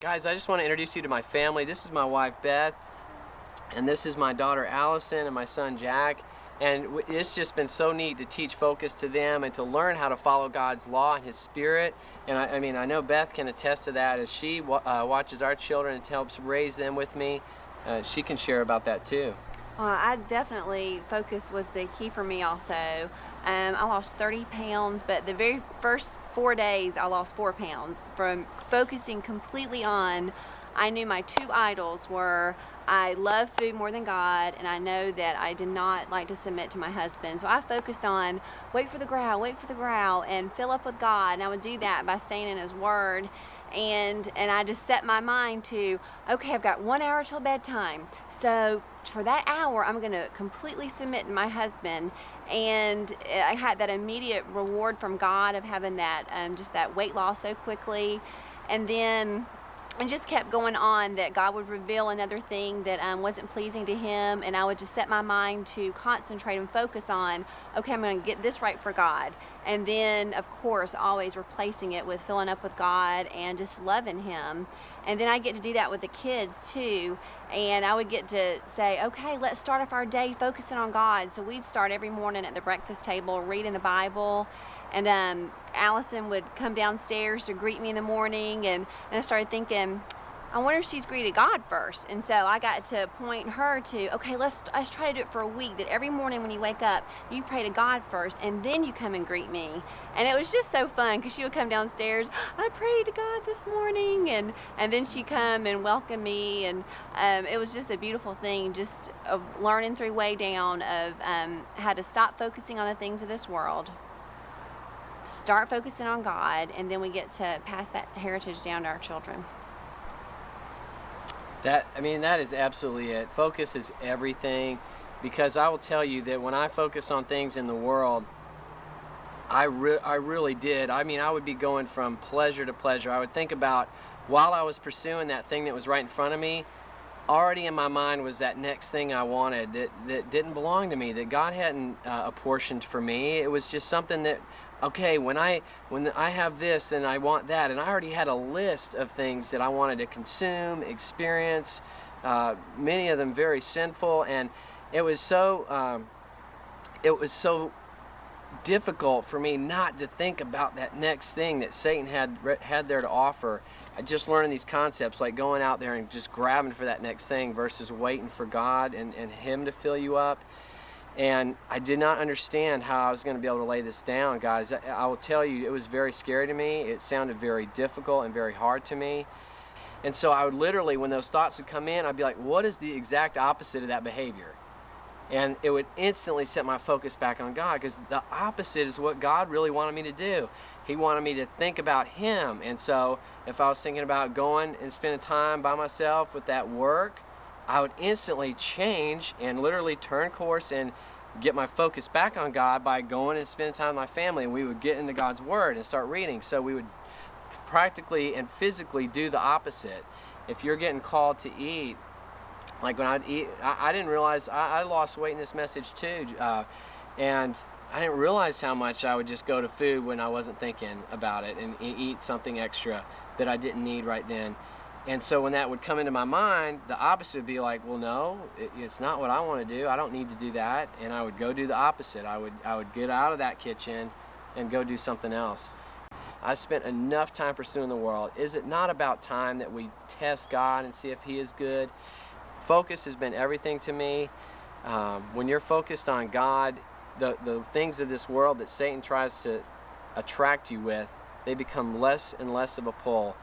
Guys, I just want to introduce you to my family. This is my wife, Beth, and this is my daughter, Allison, and my son, Jack. And it's just been so neat to teach focus to them and to learn how to follow God's law and His Spirit. And I know Beth can attest to that as she watches our children and helps raise them with me. She can share about that too. I definitely, focus was the key for me also. I lost 30 pounds, but the very first 4 days I lost 4 pounds from focusing completely on, I knew my two idols were, I love food more than God, and I know that I did not like to submit to my husband. So I focused on wait for the growl, and fill up with God. And I would do that by staying in His Word. And I just set my mind to, okay, I've got 1 hour till bedtime. So for that hour, I'm going to completely submit to my husband. And I had that immediate reward from God of having that, just that weight loss so quickly. And then it just kept going on that God would reveal another thing that wasn't pleasing to Him, and I would just set my mind to concentrate and focus on, okay, I'm going to get this right for God. And then, of course, always replacing it with filling up with God and just loving Him. And then I get to do that with the kids too. And I would get to say, okay, let's start off our day focusing on God. So we'd start every morning at the breakfast table reading the Bible. And Allison would come downstairs to greet me in the morning, and I started thinking, I wonder if she's greeted God first. And so I got to point her to, okay, let's try to do it for a week, that every morning when you wake up, you pray to God first, and then you come and greet me. And it was just so fun, because she would come downstairs, I prayed to God this morning, and then she'd come and welcome me. And it was just a beautiful thing, just of learning through way down of how to stop focusing on the things of this world, start focusing on God, and then we get to pass that heritage down to our children. That is absolutely it. Focus is everything, because I will tell you that when I focus on things in the world, I really did. I would be going from pleasure to pleasure. I would think about, while I was pursuing that thing that was right in front of me, already in my mind was that next thing I wanted that didn't belong to me, that God hadn't apportioned for me. It was just something that, okay, when I have this and I want that, and I already had a list of things that I wanted to consume, experience, many of them very sinful, and it was so difficult for me not to think about that next thing that Satan had there to offer. Just learning these concepts, like going out there and just grabbing for that next thing versus waiting for God and Him to fill you up. And I did not understand how I was going to be able to lay this down, guys. I will tell you, it was very scary to me. It sounded very difficult and very hard to me. And so I would literally, when those thoughts would come in, I'd be like, what is the exact opposite of that behavior? And it would instantly set my focus back on God, because the opposite is what God really wanted me to do. He wanted me to think about Him. And so if I was thinking about going and spending time by myself with that work, I would instantly change and literally turn course and get my focus back on God by going and spending time with my family. And we would get into God's Word and start reading. So we would practically and physically do the opposite. If you're getting called to eat, like when I'd eat, I didn't realize, I lost weight in this message too. And I didn't realize how much I would just go to food when I wasn't thinking about it and eat something extra that I didn't need right then. And so when that would come into my mind, the opposite would be like, well, no, it's not what I want to do. I don't need to do that. And I would go do the opposite. I would get out of that kitchen and go do something else. I spent enough time pursuing the world. Is it not about time that we test God and see if He is good? Focus has been everything to me. When you're focused on God, the things of this world that Satan tries to attract you with, they become less and less of a pull.